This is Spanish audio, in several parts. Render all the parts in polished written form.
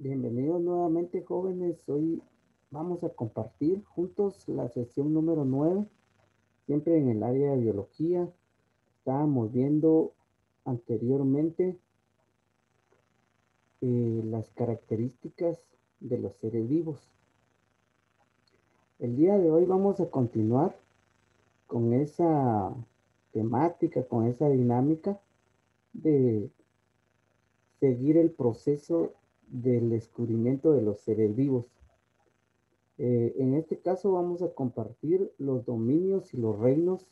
Bienvenidos nuevamente, jóvenes. Hoy vamos a compartir juntos la sesión número 9, siempre en el área de biología. Estábamos viendo anteriormente las características de los seres vivos. El día de hoy vamos a continuar con esa temática, con esa dinámica de seguir el proceso del descubrimiento de los seres vivos. En este caso vamos a compartir los dominios y los reinos,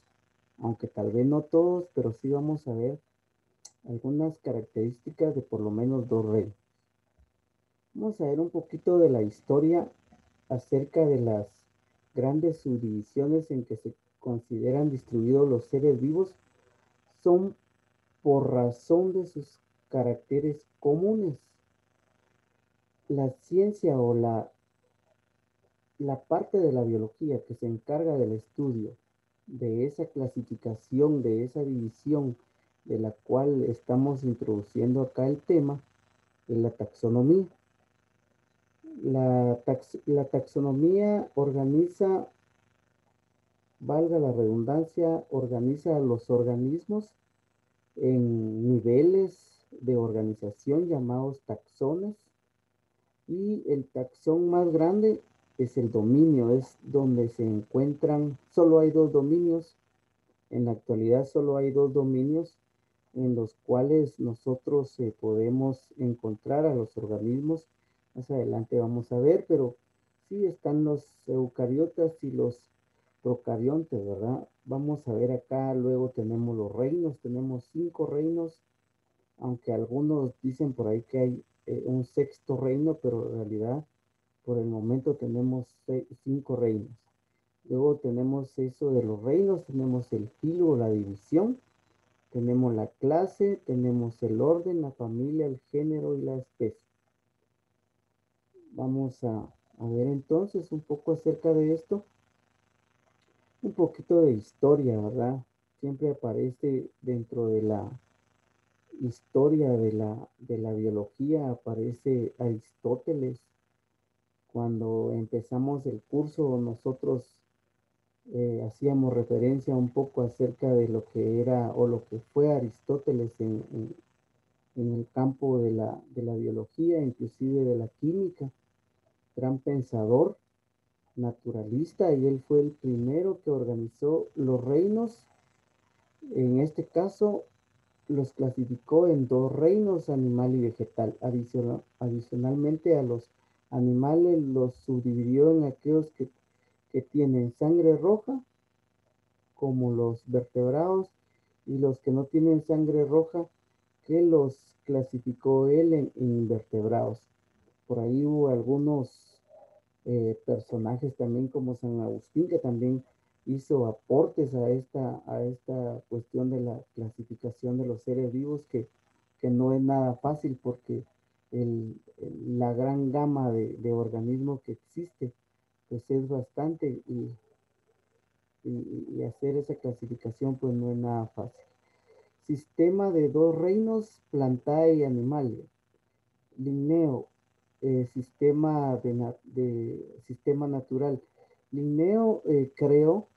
aunque tal vez no todos, pero sí vamos a ver algunas características de por lo menos dos reinos. Vamos a ver un poquito de la historia acerca de las grandes subdivisiones en que se consideran distribuidos los seres vivos. Son por razón de sus caracteres comunes. La ciencia o la parte de la biología que se encarga del estudio de esa clasificación, de esa división de la cual estamos introduciendo acá el tema, es la taxonomía. La taxonomía organiza, valga la redundancia, organiza a los organismos en niveles de organización llamados taxones, y el taxón más grande es el dominio, es donde se encuentran, solo hay dos dominios, en la actualidad solo hay dos dominios en los cuales nosotros podemos encontrar a los organismos. Más adelante vamos a ver, pero sí están los eucariotas y los procariontes, ¿verdad? Vamos a ver acá, luego tenemos los reinos, tenemos 5 reinos, aunque algunos dicen por ahí que hay un sexto reino, pero en realidad por el momento tenemos 5 reinos. Luego tenemos eso de los reinos, tenemos el filo, la división, tenemos la clase, tenemos el orden, la familia, el género y la especie. Vamos a ver entonces un poco acerca de esto, un poquito de historia, ¿verdad? Siempre aparece dentro de la historia de la biología, aparece Aristóteles. Cuando empezamos el curso, nosotros hacíamos referencia un poco acerca de lo que era o lo que fue Aristóteles en el campo de la biología, inclusive de la química. Gran pensador, naturalista, y él fue el primero que organizó los reinos. En este caso, los clasificó en dos reinos, animal y vegetal. Adicionalmente a los animales, los subdividió en aquellos que tienen sangre roja, como los vertebrados, y los que no tienen sangre roja, que los clasificó él en invertebrados. Por ahí hubo algunos personajes también como San Agustín, que también hizo aportes a esta cuestión de la clasificación de los seres vivos, que no es nada fácil porque la gran gama de organismos que existe, pues es bastante, y hacer esa clasificación pues no es nada fácil. Sistema de dos reinos, plantae y animalia. Linneo, sistema natural. Linneo creó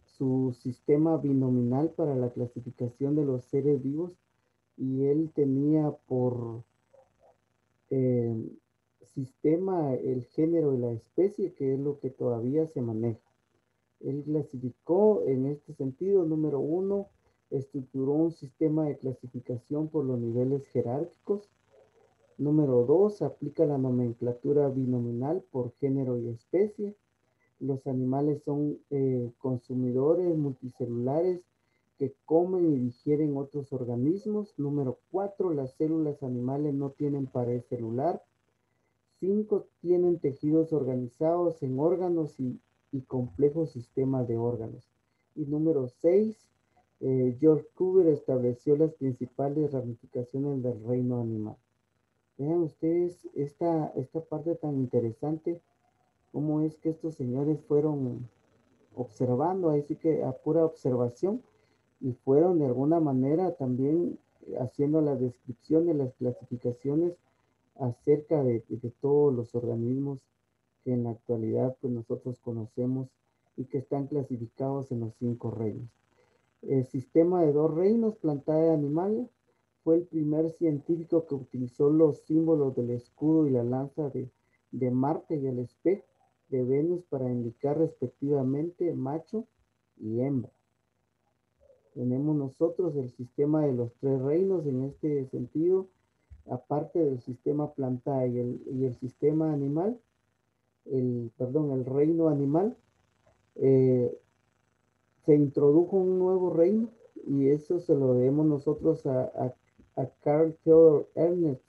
su sistema binominal para la clasificación de los seres vivos, y él tenía por eh, sistema el género y la especie, que es lo que todavía se maneja. Él clasificó en este sentido: número uno, estructuró un sistema de clasificación por los niveles jerárquicos. Número 2, aplica la nomenclatura binominal por género y especie. Los animales son consumidores multicelulares que comen y digieren otros organismos. Número 4, las células animales no tienen pared celular. 5, tienen tejidos organizados en órganos y complejos sistemas de órganos. Y número 6, George Cuvier estableció las principales ramificaciones del reino animal. Vean ustedes esta parte tan interesante, cómo es que estos señores fueron observando, así que a pura observación, y fueron de alguna manera también haciendo las descripciones, las clasificaciones acerca de todos los organismos que en la actualidad pues nosotros conocemos y que están clasificados en los 5 reinos. El sistema de 2 reinos, planta y animal, fue el primer científico que utilizó los símbolos del escudo y la lanza de Marte y el espejo de Venus para indicar respectivamente macho y hembra. Tenemos nosotros el sistema de los 3 reinos en este sentido, aparte del sistema planta y el sistema animal, el reino animal, eh, se introdujo un nuevo reino y eso se lo debemos nosotros a Carl Theodor Ernst,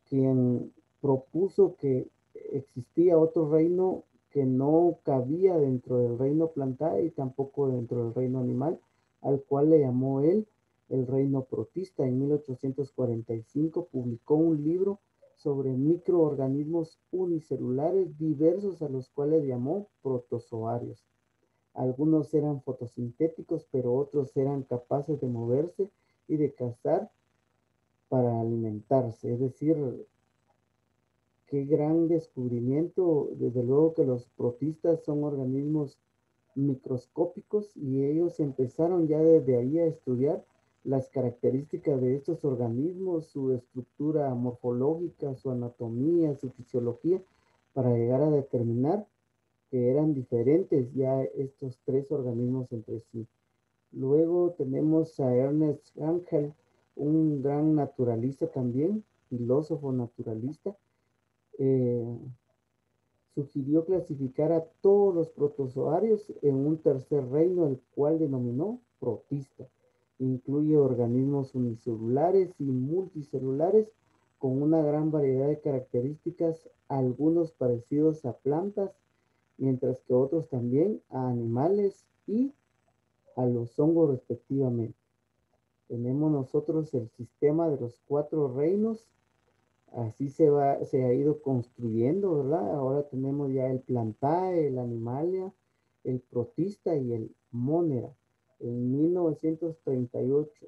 quien propuso que existía otro reino que no cabía dentro del reino plantado y tampoco dentro del reino animal, al cual le llamó él el reino protista. En 1845 publicó un libro sobre microorganismos unicelulares diversos a los cuales llamó protozoarios. Algunos eran fotosintéticos, pero otros eran capaces de moverse y de cazar para alimentarse. Es decir, qué gran descubrimiento. Desde luego que los protistas son organismos microscópicos y ellos empezaron ya desde ahí a estudiar las características de estos organismos, su estructura morfológica, su anatomía, su fisiología, para llegar a determinar que eran diferentes ya estos 3 organismos entre sí. Luego tenemos a Ernest Haeckel, un gran naturalista también, filósofo naturalista. eh, Sugirió clasificar a todos los protozoarios en un tercer reino, el cual denominó protista. Incluye organismos unicelulares y multicelulares con una gran variedad de características, algunos parecidos a plantas, mientras que otros también a animales y a los hongos respectivamente. Tenemos nosotros el sistema de los 4 reinos. Así se ha ido construyendo, ¿verdad? Ahora tenemos ya el plantae, el animalia, el protista y el monera. En 1938,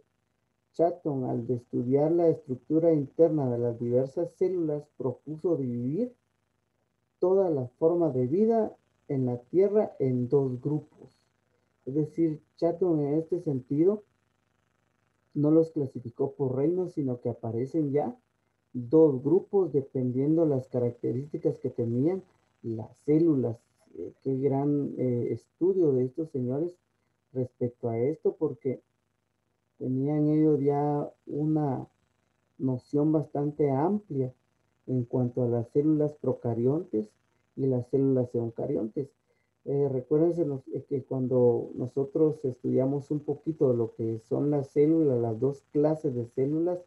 Chatton, al estudiar la estructura interna de las diversas células, propuso dividir todas las formas de vida en la Tierra en 2 grupos. Es decir, Chatton en este sentido no los clasificó por reinos, sino que aparecen ya 2 grupos dependiendo las características que tenían las células. Qué gran estudio de estos señores respecto a esto, porque tenían ellos ya una noción bastante amplia en cuanto a las células procariontes y las células eucariontes. Recuérdense que cuando nosotros estudiamos un poquito de lo que son las células, las 2 clases de células,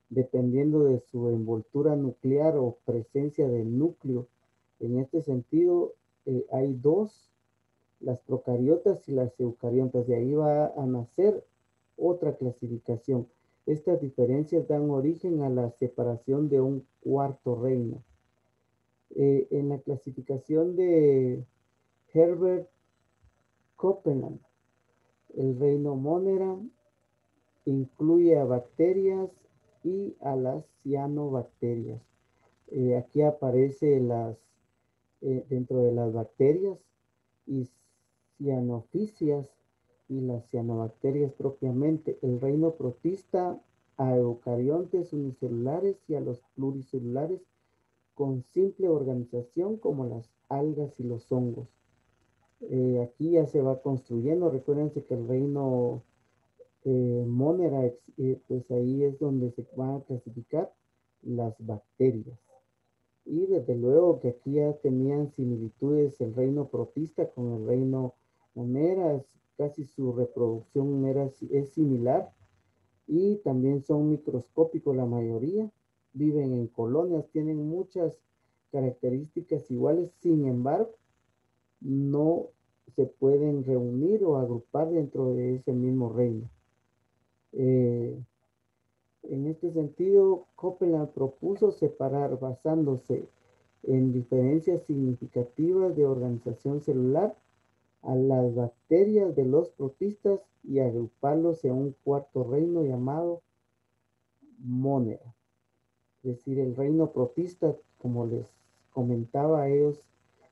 dependiendo de su envoltura nuclear o presencia del núcleo. En este sentido, hay 2, las procariotas y las eucariotas. De ahí va a nacer otra clasificación. Estas diferencias dan origen a la separación de un 4 reino. En la clasificación de Herbert Copeland, el reino Monera incluye a bacterias y a las cianobacterias. Aquí aparece dentro de las bacterias y cianofisias y las cianobacterias propiamente. El reino protista a eucariontes unicelulares y a los pluricelulares con simple organización como las algas y los hongos. Aquí ya se va construyendo. Recuérdense que el reino Monera, pues ahí es donde se van a clasificar las bacterias. Y desde luego que aquí ya tenían similitudes el reino protista con el reino Monera, casi su reproducción es similar y también son microscópicos la mayoría, viven en colonias, tienen muchas características iguales, sin embargo, no se pueden reunir o agrupar dentro de ese mismo reino. Eh, en este sentido, Copeland propuso separar basándose en diferencias significativas de organización celular a las bacterias de los protistas y agruparlos en un 4 reino llamado Monera. decir, el reino protista, como les comentaba,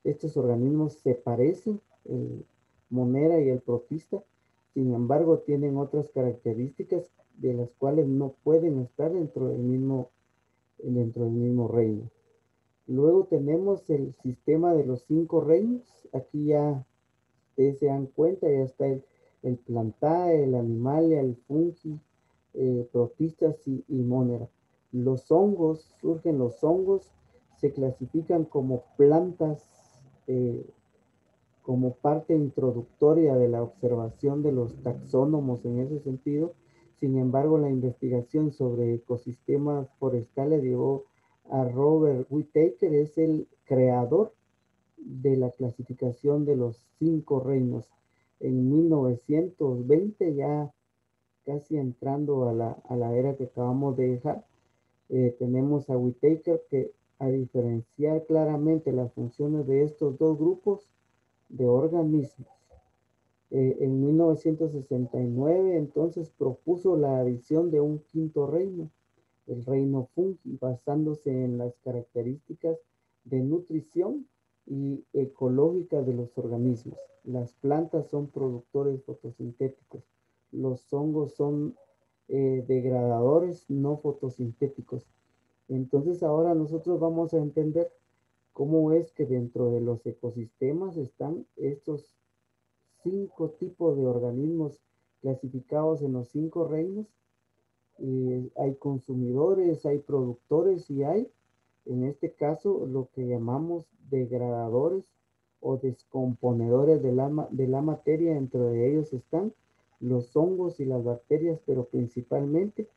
estos organismos se parecen, el Monera y el protista, sin embargo, tienen otras características de las cuales no pueden estar dentro del mismo reino. Luego tenemos el sistema de los 5 reinos. Aquí ya ustedes se dan cuenta, ya está el plantae, el animalia, el fungi, protistas y monera. Surgen los hongos, se clasifican como plantas, eh, como parte introductoria de la observación de los taxónomos en ese sentido. Sin embargo, la investigación sobre ecosistemas forestales llevó a Robert Whittaker, es el creador de la clasificación de los 5 reinos. En 1920, ya casi entrando a la era que acabamos de dejar, tenemos a Whittaker que, a diferenciar claramente las funciones de estos dos grupos de organismos, en 1969 entonces propuso la adición de un 5.º reino, el reino fungi, basándose en las características de nutrición y ecológica de los organismos. Las plantas son productores fotosintéticos, los hongos son degradadores no fotosintéticos. Entonces ahora nosotros vamos a entender cómo es que dentro de los ecosistemas están estos 5 tipos de organismos clasificados en los 5 reinos. Hay consumidores, hay productores y hay, en este caso, lo que llamamos degradadores o descomponedores de la materia. Entre ellos están los hongos y las bacterias, pero principalmente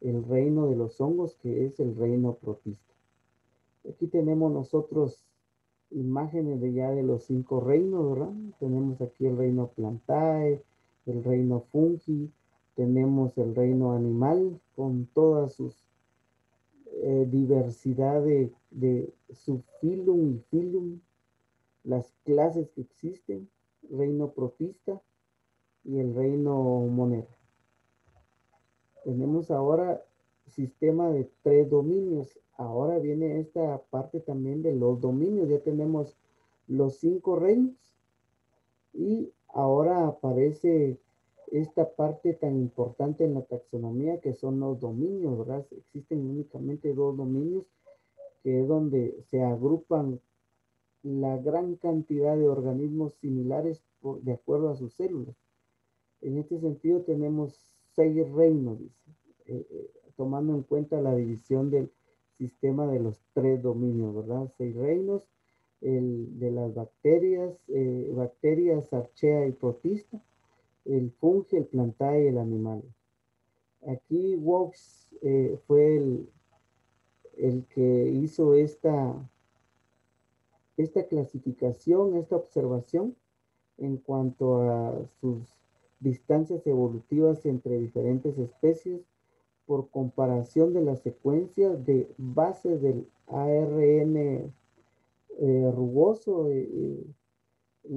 el reino de los hongos, que es el reino protista. Aquí tenemos nosotros imágenes de ya de los 5 reinos, ¿verdad? Tenemos aquí el reino plantae, el reino fungi, tenemos el reino animal con todas sus diversidad de subfilum y filum, las clases que existen, reino protista y el reino monero. Tenemos ahora sistema de 3 dominios. Ahora viene esta parte también de los dominios. Ya tenemos los 5 reinos y ahora aparece esta parte tan importante en la taxonomía que son los dominios, ¿verdad? Existen únicamente 2 dominios, que es donde se agrupan la gran cantidad de organismos similares de acuerdo a sus células. En este sentido tenemos 6 reinos, dice, tomando en cuenta la división del sistema de los 3 dominios, ¿verdad? 6 reinos, el de las bacterias, archea y protista, el fungi, el plantae y el animal. Aquí Wox fue el que hizo esta clasificación, esta observación en cuanto a sus distancias evolutivas entre diferentes especies por comparación de las secuencias de bases del ARN rugoso. En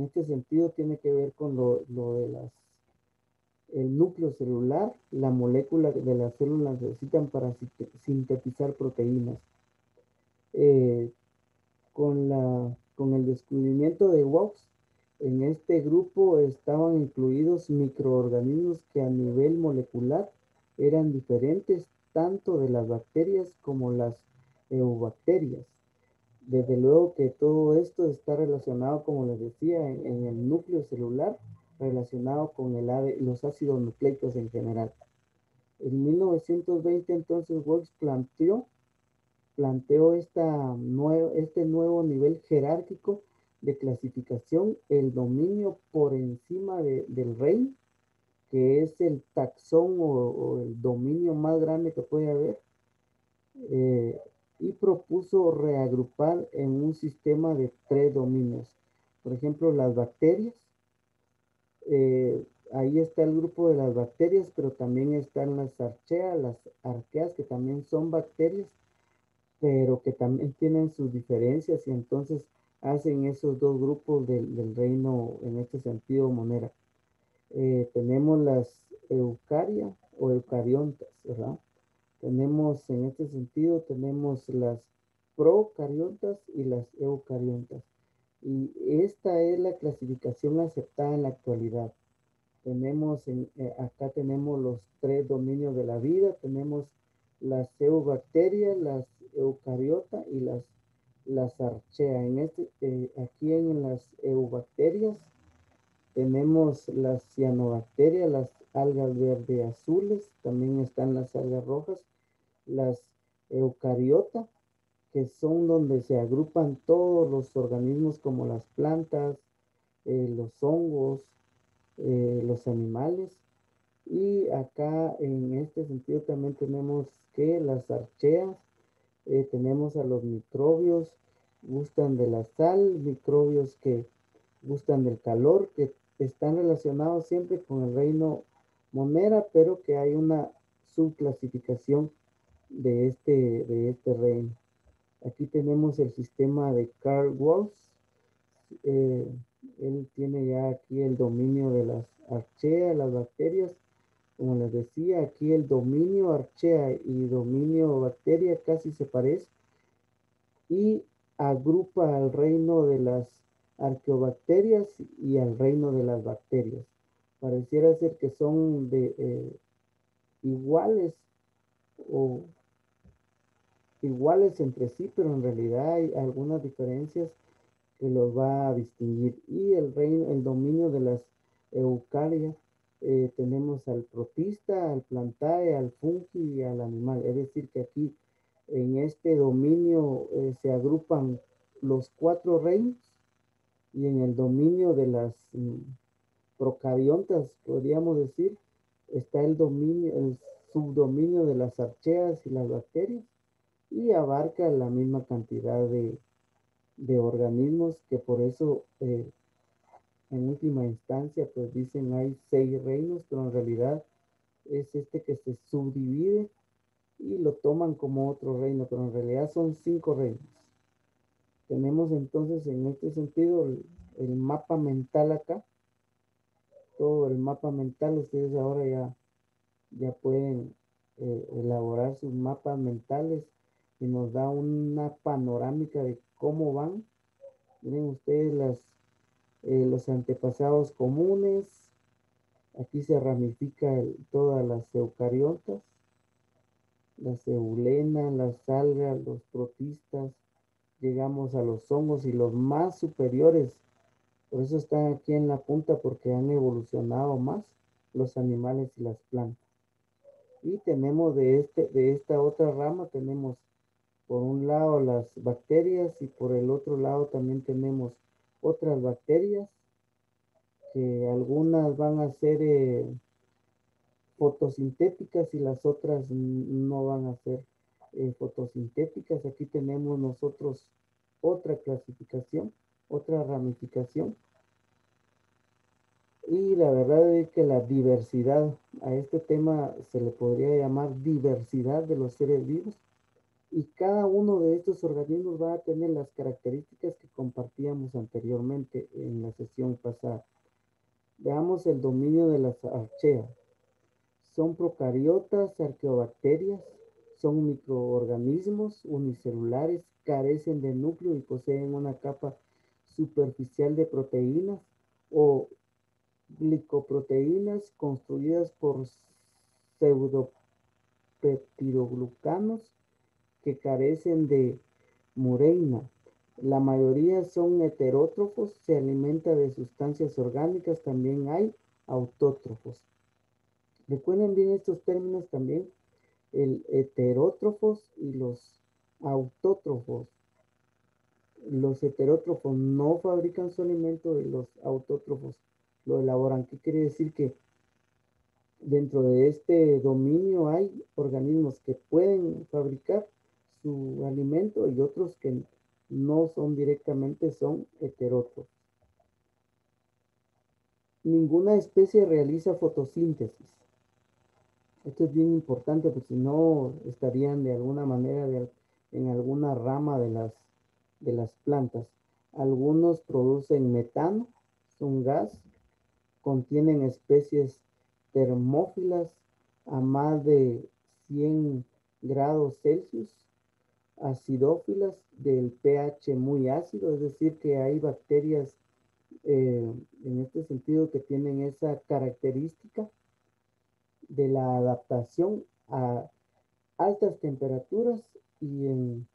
este sentido tiene que ver con lo de el núcleo celular, la molécula de las células necesitan para sintetizar proteínas. Eh, con el descubrimiento de Wox, en este grupo estaban incluidos microorganismos que a nivel molecular eran diferentes tanto de las bacterias como las eubacterias. Desde luego que todo esto está relacionado, como les decía, en el núcleo celular, relacionado con los ácidos nucleicos en general. En 1920 entonces Wox planteó este nuevo nivel jerárquico de clasificación, el dominio por encima del reino, que es el taxón o el dominio más grande que puede haber, eh, y propuso reagrupar en un sistema de 3 dominios. Por ejemplo, las bacterias, ahí está el grupo de las bacterias, pero también están las archeas, las arqueas, que también son bacterias, pero que también tienen sus diferencias y entonces hacen esos dos grupos del reino, en este sentido, monera. Tenemos las eucarias o eucariontas, ¿verdad? Tenemos, en este sentido, tenemos las procariotas y las eucariotas. Y esta es la clasificación aceptada en la actualidad. Acá tenemos los tres dominios de la vida. Tenemos las eubacterias, las eucariotas y las archaea. Aquí en las eubacterias tenemos las cianobacterias, las algas verde azules, también están las algas rojas, las eucariotas, que son donde se agrupan todos los organismos como las plantas, los hongos, los animales. Y acá en este sentido también tenemos que las archeas, tenemos a los microbios, gustan de la sal, microbios que gustan del calor, que están relacionados siempre con el reino Monera, pero que hay una subclasificación de este reino. Aquí tenemos el sistema de Karl Wolff. eh, Él tiene ya aquí el dominio de las archeas, las bacterias. Como les decía, aquí el dominio archea y dominio bacteria casi se parece y agrupa al reino de las arqueobacterias y al reino de las bacterias. Pareciera ser que son iguales o iguales entre sí, pero en realidad hay algunas diferencias que los va a distinguir. Y el dominio de las eucarias, tenemos al protista, al plantae, al fungi y al animal. Es decir, que aquí en este dominio se agrupan los cuatro reinos y en el dominio de las procariontas, podríamos decir, está el subdominio de las archeas y las bacterias y abarca la misma cantidad de organismos que por eso en última instancia pues dicen hay 6 reinos, pero en realidad es este que se subdivide y lo toman como otro reino, pero en realidad son 5 reinos. Tenemos entonces en este sentido el mapa mental acá, todo el mapa mental. Ustedes ahora ya pueden elaborar sus mapas mentales y nos da una panorámica de cómo van. Miren ustedes los antepasados comunes. Aquí se ramifica todas las eucariotas, las eulenas, las algas, los protistas. Llegamos a los hongos y los más superiores. Por eso están aquí en la punta porque han evolucionado más los animales y las plantas. Y tenemos de esta otra rama, tenemos por un lado las bacterias y por el otro lado también tenemos otras bacterias que algunas van a ser fotosintéticas y las otras no van a ser fotosintéticas. Aquí tenemos nosotros otra clasificación, otra ramificación. Y la verdad es que la diversidad, a este tema se le podría llamar diversidad de los seres vivos, y cada uno de estos organismos va a tener las características que compartíamos anteriormente en la sesión pasada. Veamos el dominio de las archeas. Son procariotas, arqueobacterias, son microorganismos unicelulares, carecen de núcleo y poseen una capa superficial de proteínas o glicoproteínas construidas por pseudopeptidoglucanos que carecen de mureina. La mayoría son heterótrofos, se alimenta de sustancias orgánicas, también hay autótrofos. Recuerden bien estos términos también, el heterótrofos y los autótrofos. Los heterótrofos no fabrican su alimento y los autótrofos lo elaboran. ¿Qué quiere decir? Que dentro de este dominio hay organismos que pueden fabricar su alimento y otros que no son directamente, son heterótrofos. Ninguna especie realiza fotosíntesis. Esto es bien importante porque si no estarían de alguna manera en alguna rama de las plantas. Algunos producen metano, es un gas, contienen especies termófilas a más de 100 grados Celsius, acidófilas del pH muy ácido, es decir, que hay bacterias en este sentido que tienen esa característica de la adaptación a altas temperaturas y en,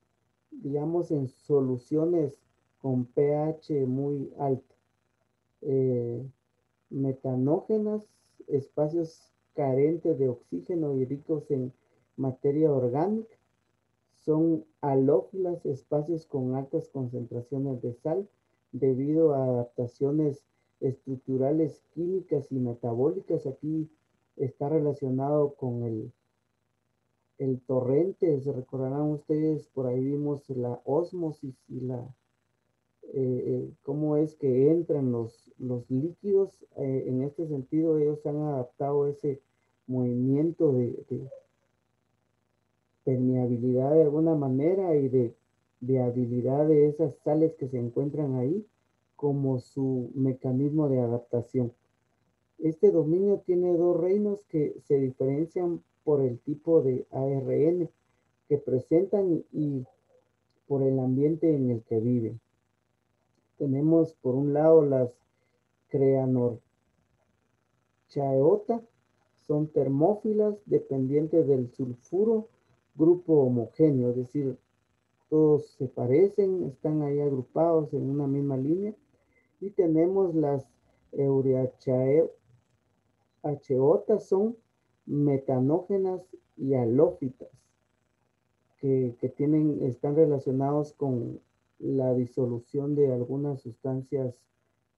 digamos, en soluciones con pH muy alto. Eh, Metanógenas, espacios carentes de oxígeno y ricos en materia orgánica. Son halófilas, espacios con altas concentraciones de sal debido a adaptaciones estructurales, químicas y metabólicas. Aquí está relacionado con el torrente. Se recordarán ustedes, por ahí vimos la ósmosis y cómo es que entran los líquidos. En este sentido, ellos han adaptado ese movimiento de permeabilidad de alguna manera y de habilidad de esas sales que se encuentran ahí como su mecanismo de adaptación. Este dominio tiene dos reinos que se diferencian por el tipo de ARN que presentan y por el ambiente en el que viven. Tenemos por un lado las creanorchaeota, son termófilas dependientes del sulfuro, grupo homogéneo, es decir, todos se parecen, están ahí agrupados en una misma línea. Y tenemos las eureachaeotas, son metanógenas y halófitas, que están relacionados con la disolución de algunas sustancias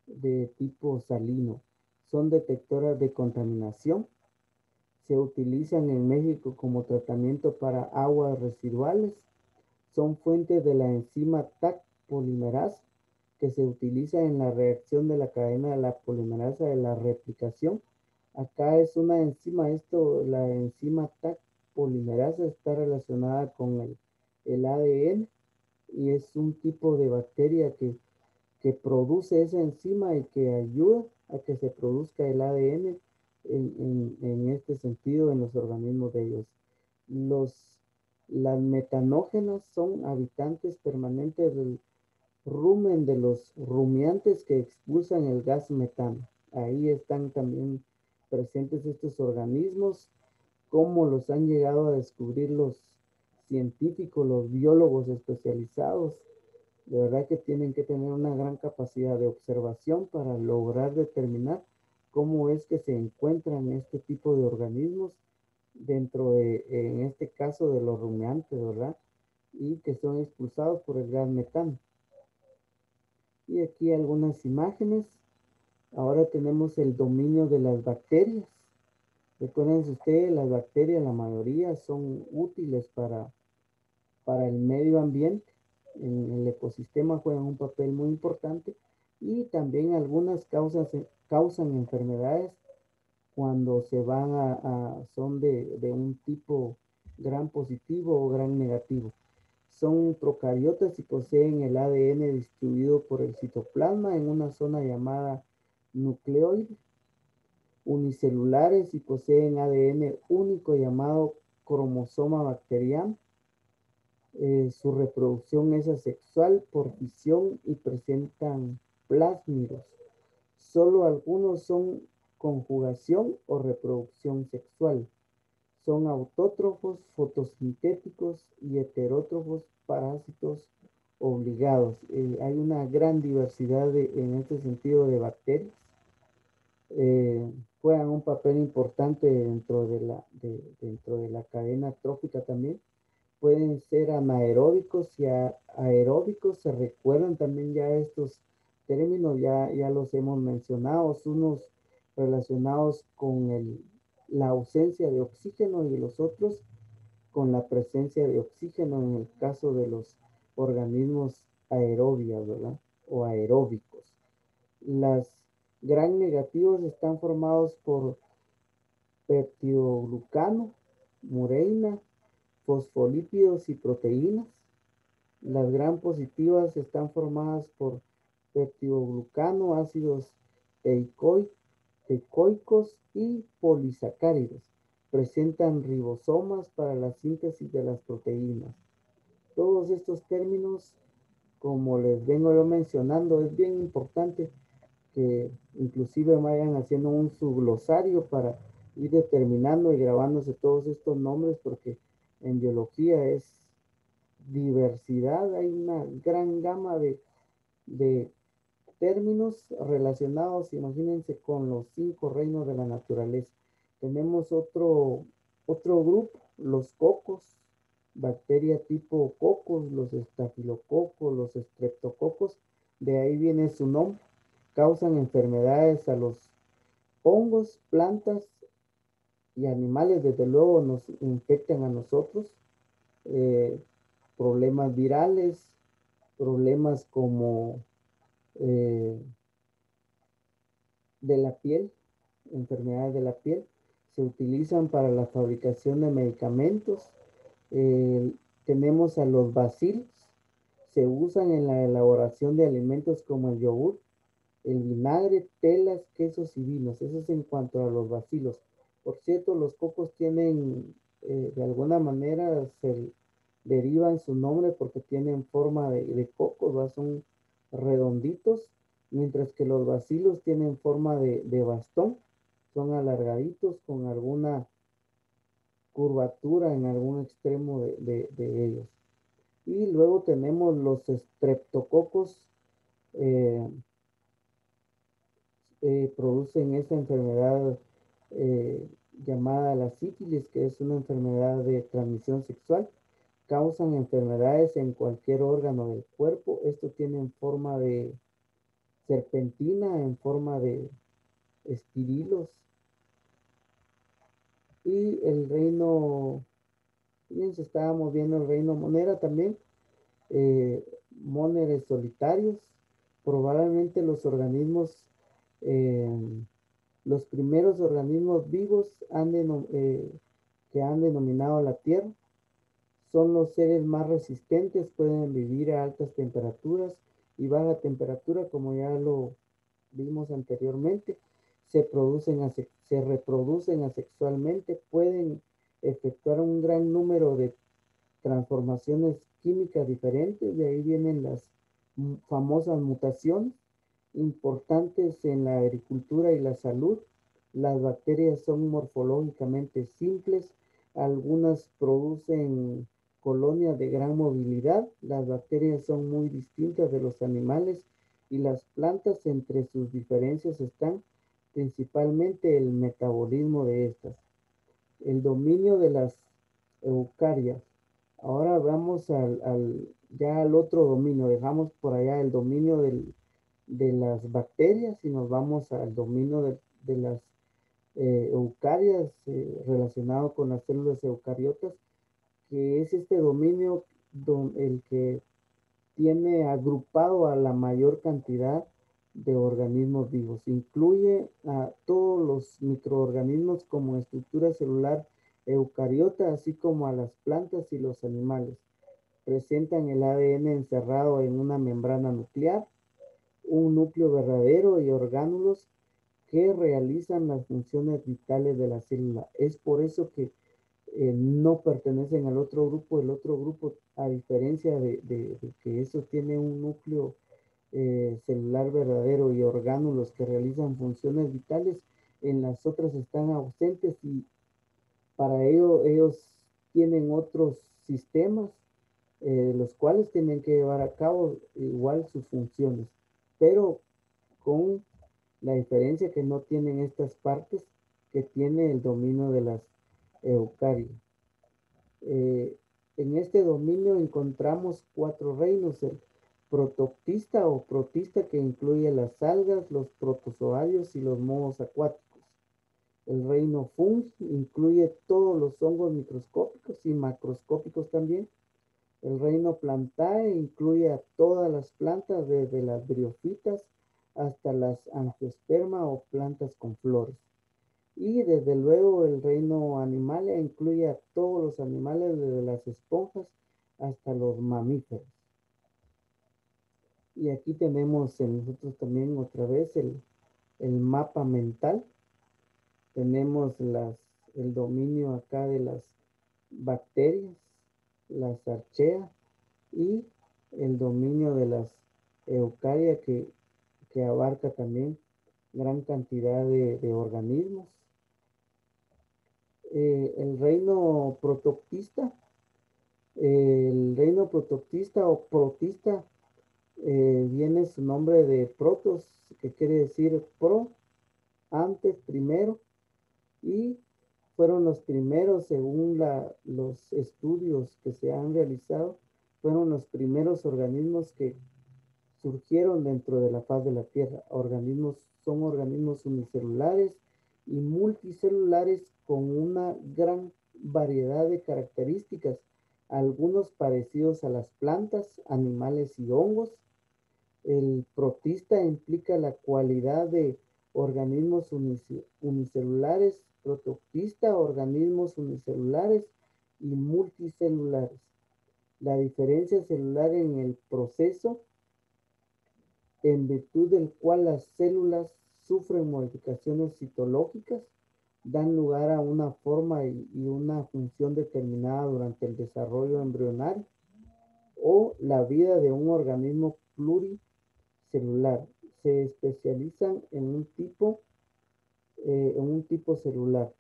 de tipo salino. Son detectoras de contaminación. Se utilizan en México como tratamiento para aguas residuales. Son fuentes de la enzima TAC polimerasa que se utiliza en la reacción de la cadena de la polimerasa de la replicación. Acá es una enzima, la enzima TAC polimerasa está relacionada con el ADN y es un tipo de bacteria que produce esa enzima y que ayuda a que se produzca el ADN en este sentido en los organismos de ellos. Los, las metanógenas son habitantes permanentes del rumen de los rumiantes que expulsan el gas metano. Ahí están también presentes estos organismos, cómo los han llegado a descubrir los científicos, los biólogos especializados. De verdad que tienen que tener una gran capacidad de observación para lograr determinar cómo es que se encuentran este tipo de organismos dentro de, en este caso, de los rumiantes, ¿verdad? Y que son expulsados por el gas metano. Y aquí algunas imágenes. Ahora tenemos el dominio de las bacterias. Recuerden ustedes, las bacterias, la mayoría son útiles para el medio ambiente. En el ecosistema juegan un papel muy importante y también algunas causan enfermedades cuando se van son de un tipo gran positivo o gran negativo. Son procariotas y poseen el ADN distribuido por el citoplasma en una zona llamada nucleoide, unicelulares y poseen ADN único llamado cromosoma bacteriano. Su reproducción es asexual por fisión y presentan plásmidos. Solo algunos son conjugación o reproducción sexual. Son autótrofos, fotosintéticos y heterótrofos, parásitos obligados. Hay una gran diversidad en este sentido de bacterias. Juegan un papel importante dentro de la cadena trófica también. Pueden ser anaeróbicos y aeróbicos. Se recuerdan también ya estos términos, ya los hemos mencionado, unos relacionados con la ausencia de oxígeno y los otros con la presencia de oxígeno en el caso de los organismos aerobios, ¿verdad? O aeróbicos. Las gran negativos están formados por peptidoglucano, mureína, fosfolípidos y proteínas. Las gran positivas están formadas por peptidoglucano, ácidos teicoicos y polisacáridos. presentan ribosomas para la síntesis de las proteínas. Todos estos términos, como les vengo yo mencionando, es bien importante que inclusive vayan haciendo un subglosario para ir determinando y grabándose todos estos nombres, porque en biología es diversidad, hay una gran gama de términos relacionados, imagínense, con los 5 reinos de la naturaleza. Tenemos otro grupo, los cocos, bacteria tipo cocos, los estafilococos, los estreptococos, de ahí viene su nombre. Causan enfermedades a los hongos, plantas y animales, desde luego nos infectan a nosotros. eh, Problemas virales, problemas como eh, de la piel, enfermedades de la piel, se utilizan para la fabricación de medicamentos. Eh, Tenemos a los bacilos, se usan en la elaboración de alimentos como el yogur, el vinagre, telas, quesos y vinos. Eso es en cuanto a los bacilos. Por cierto, los cocos tienen, de alguna manera, se derivan su nombre porque tienen forma de cocos, ¿va? Son redonditos, mientras que los bacilos tienen forma de bastón, son alargaditos con alguna curvatura en algún extremo de ellos. Y luego tenemos los estreptococos, eh, producen esa enfermedad eh, llamada la sífilis, que es una enfermedad de transmisión sexual. Causan enfermedades en cualquier órgano del cuerpo. Esto tiene en forma de serpentina, en forma de estirilos. Y el reino, fíjense, estábamos viendo el reino monera también, eh, móneres solitarios. Probablemente eh, los primeros organismos vivos que han denominado la Tierra son los seres más resistentes, pueden vivir a altas temperaturas y baja temperatura, como ya lo vimos anteriormente. Se reproducen asexualmente, pueden efectuar un gran número de transformaciones químicas diferentes, de ahí vienen las famosas mutaciones importantes en la agricultura y la salud. Las bacterias son morfológicamente simples, algunas producen colonias de gran movilidad, las bacterias son muy distintas de los animales y las plantas. Entre sus diferencias están principalmente el metabolismo de estas, el dominio de las eucarias. Ahora vamos ya al otro dominio, dejamos por allá el dominio de las bacterias y nos vamos al dominio de las eucarias, relacionado con las células eucariotas, que es este dominio el que tiene agrupado a la mayor cantidad de organismos vivos. Incluye a todos los microorganismos como estructura celular eucariota, así como a las plantas y los animales. Presentan el ADN encerrado en una membrana nuclear, un núcleo verdadero y orgánulos que realizan las funciones vitales de la célula. Es por eso que no pertenecen al otro grupo. El otro grupo, a diferencia de que eso tiene un núcleo celular verdadero y orgánulos que realizan funciones vitales, en las otras están ausentes y para ello ellos tienen otros sistemas, los cuales tienen que llevar a cabo igual sus funciones, pero con la diferencia que no tienen estas partes que tiene el dominio de las eucarias. Eh, en este dominio encontramos 4 reinos: el protoctista o protista, que incluye las algas, los protozoarios y los mohos acuáticos. El reino fungi incluye todos los hongos microscópicos y macroscópicos también. El reino plantae incluye a todas las plantas, desde las briofitas hasta las angiosperma o plantas con flores. Y desde luego el reino animal incluye a todos los animales, desde las esponjas hasta los mamíferos. Y aquí tenemos en nosotros también otra vez el mapa mental. Tenemos el dominio acá de las bacterias, las archaea, y el dominio de las eucarias que abarca también gran cantidad de organismos. El reino protoctista o protista, viene su nombre de protos, que quiere decir pro, antes, primero, y fueron los primeros, según los estudios que se han realizado, fueron los primeros organismos que surgieron dentro de la faz de la Tierra. Son organismos unicelulares y multicelulares con una gran variedad de características, algunos parecidos a las plantas, animales y hongos. El protista implica la cualidad de organismos unicelulares, protoctista, organismos unicelulares y multicelulares. La diferencia celular en el proceso en virtud del cual las células sufren modificaciones citológicas, dan lugar a una forma y una función determinada durante el desarrollo embrionario o la vida de un organismo pluricelular. Se especializan en un tipo celular.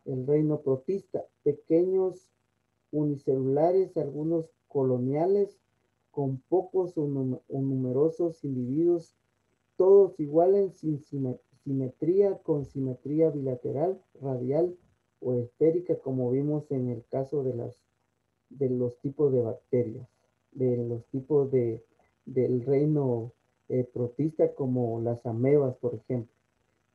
El reino protista, pequeños unicelulares, algunos coloniales, con pocos o numerosos individuos, todos iguales, sin simetría, con simetría bilateral, radial o esférica, como vimos en el caso de los tipos de bacterias, de los tipos del reino protista, como las amebas, por ejemplo.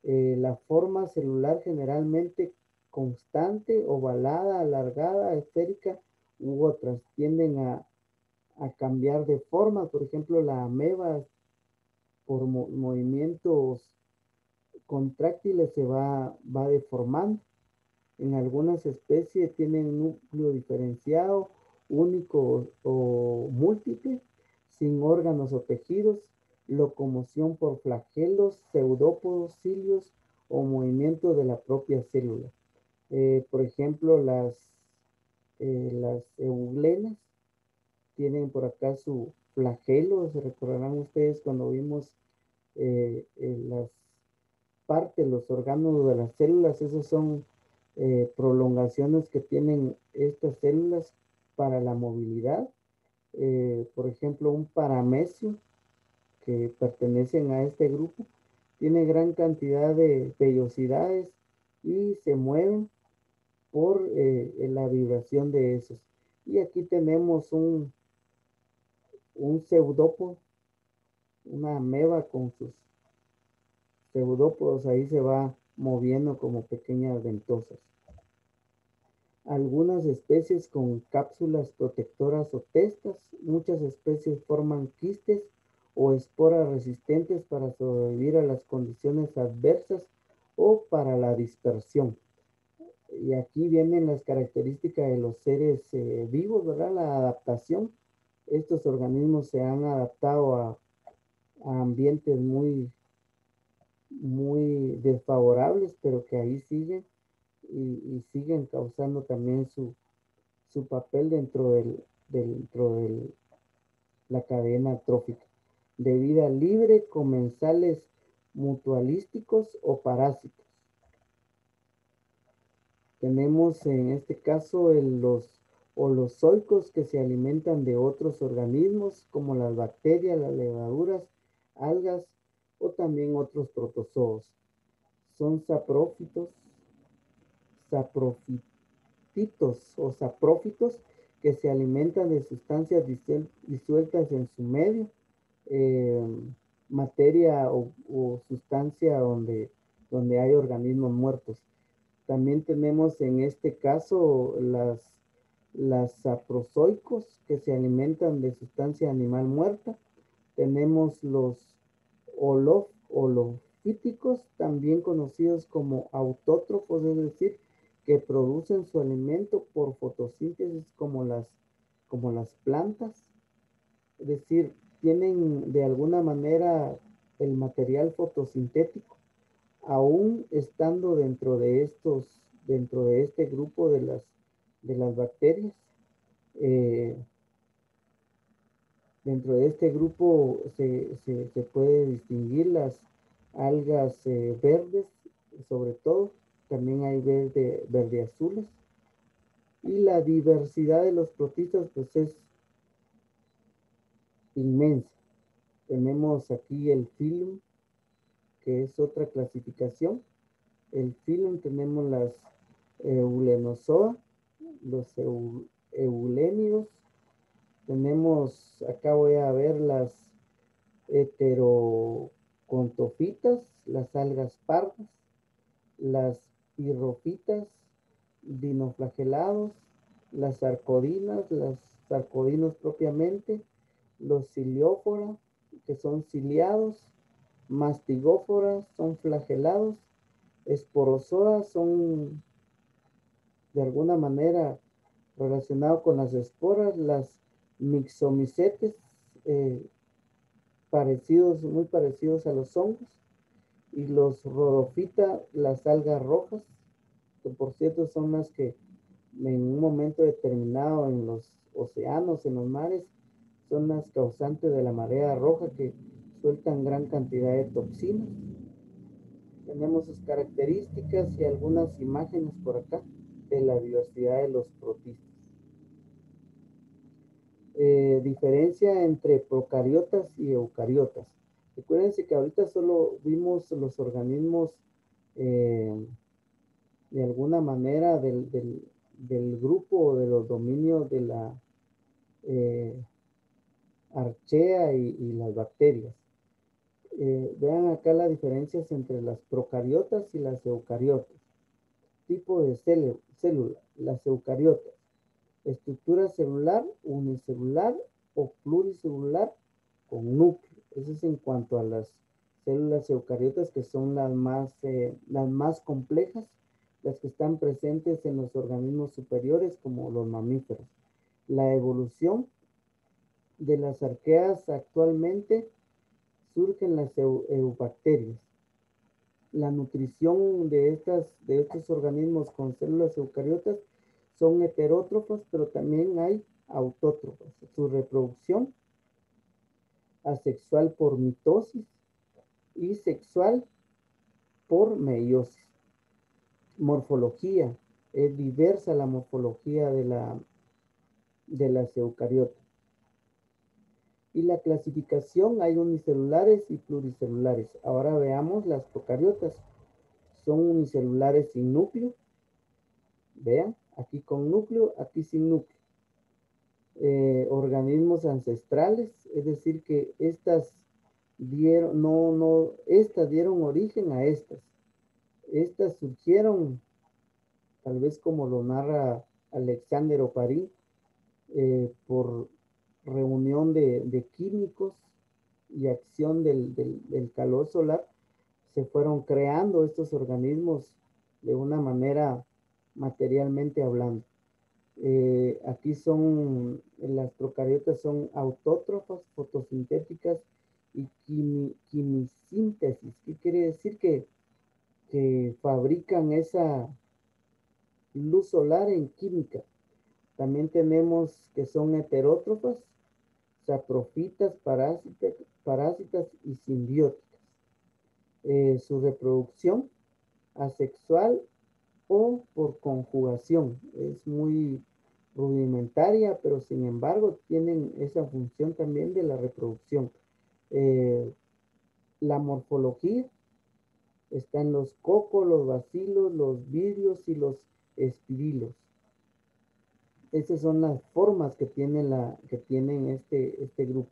La forma celular generalmente constante, ovalada, alargada, esférica u otras tienden a cambiar de forma. Por ejemplo, la ameba por movimientos contráctiles va deformando. En algunas especies tienen núcleo diferenciado, único o múltiple, sin órganos o tejidos, locomoción por flagelos, pseudópodos, cilios o movimiento de la propia célula. Por ejemplo, las euglenas tienen por acá su flagelo. Se recordarán ustedes cuando vimos las partes, los órganos de las células. Esos son prolongaciones que tienen estas células para la movilidad. Por ejemplo, un paramecio que pertenecen a este grupo tiene gran cantidad de vellosidades y se mueven por la vibración de esos. Y aquí tenemos un pseudópodo, una ameba con sus pseudópodos, ahí se va moviendo como pequeñas ventosas. Algunas especies con cápsulas protectoras o testas, muchas especies forman quistes o esporas resistentes para sobrevivir a las condiciones adversas o para la dispersión. Y aquí vienen las características de los seres vivos, ¿verdad? La adaptación. Estos organismos se han adaptado a ambientes muy desfavorables, pero que ahí siguen y siguen causando también su papel dentro de la cadena trófica. De vida libre, comensales mutualísticos o parásitos. Tenemos en este caso los holozoicos, que se alimentan de otros organismos como las bacterias, las levaduras, algas o también otros protozoos. Son saprofititos o saprófitos, que se alimentan de sustancias disueltas en su medio, eh, materia o sustancia donde hay organismos muertos. También tenemos en este caso las saprozoicos, que se alimentan de sustancia animal muerta. Tenemos los holofíticos, también conocidos como autótrofos, es decir, que producen su alimento por fotosíntesis como las plantas. Es decir, tienen de alguna manera el material fotosintético, aún estando dentro dentro de este grupo de las bacterias. Eh, Dentro de este grupo se puede distinguir las algas verdes, sobre todo, también hay verde azules, y la diversidad de los protistas pues es inmensa. Tenemos aquí el filum, que es otra clasificación. El filum tenemos las eulenozoa, los eulénidos. Tenemos, acá voy a ver las heterocontofitas, las algas pardas, las pirrofitas, dinoflagelados, las sarcodinas, los sarcodinos propiamente, los ciliófora, que son ciliados, mastigóforas, son flagelados, esporozoas, son de alguna manera relacionados con las esporas, las mixomicetes, muy parecidos a los hongos, y los rodophyta, las algas rojas, que por cierto son las que en un momento determinado en los océanos, en los mares, son las causantes de la marea roja que sueltan gran cantidad de toxinas. Tenemos sus características y algunas imágenes por acá de la diversidad de los protistas. Diferencia entre procariotas y eucariotas. Recuérdense que ahorita solo vimos los organismos de alguna manera del grupo o de los dominios de la archea y las bacterias. Vean acá las diferencias entre las procariotas y las eucariotas. Tipo de célula, las eucariotas. Estructura celular, unicelular o pluricelular con núcleo. Eso es en cuanto a las células eucariotas, que son las más complejas, las que están presentes en los organismos superiores como los mamíferos. La evolución de las arqueas actualmente surgen las eubacterias. La nutrición de estos organismos con células eucariotas son heterótrofas, pero también hay autótrofas. Su reproducción asexual por mitosis y sexual por meiosis. Morfología. Es diversa la morfología de las eucariotas. Y la clasificación, hay unicelulares y pluricelulares. Ahora veamos las procariotas. Son unicelulares sin núcleo. Vean, aquí con núcleo, aquí sin núcleo. Organismos ancestrales, es decir, que estas dieron origen a estas. Estas surgieron, tal vez como lo narra Alexander Oparin, por reunión de químicos y acción del calor solar, se fueron creando estos organismos de una manera materialmente hablando. Aquí las procariotas son autótrofas, fotosintéticas y quimicíntesis. ¿Qué quiere decir? Que fabrican esa luz solar en química. También tenemos que son heterótrofas, saprofitas, parásitas y simbióticas. Su reproducción asexual o por conjugación. Es muy rudimentaria, pero sin embargo tienen esa función también de la reproducción. La morfología está en los cocos, los bacilos, los vidrios y los espirilos. Esas son las formas que tienen este grupo.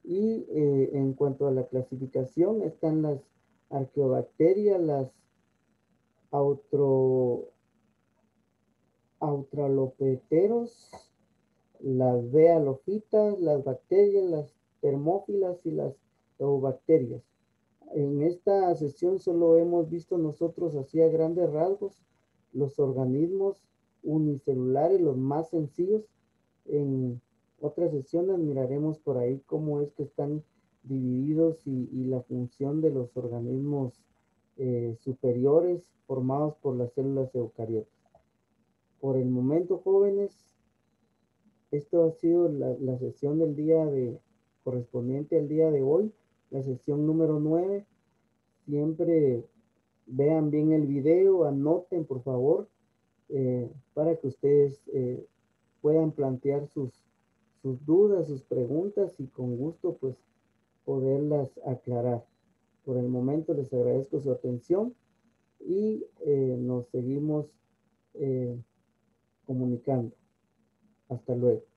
Y en cuanto a la clasificación, están las arqueobacterias, las australopeteros, las bealofitas, las bacterias, las termófilas y las eubacterias. En esta sesión solo hemos visto nosotros así a grandes rasgos los organismos unicelulares, los más sencillos. En otras sesiones miraremos por ahí cómo es que están divididos y la función de los organismos superiores formados por las células eucariotas. Por el momento, jóvenes, esto ha sido la sesión del día correspondiente al día de hoy, la sesión número 9. Siempre vean bien el video, anoten por favor, para que ustedes puedan plantear sus dudas, sus preguntas y con gusto pues poderlas aclarar. Por el momento les agradezco su atención y nos seguimos comunicando. Hasta luego.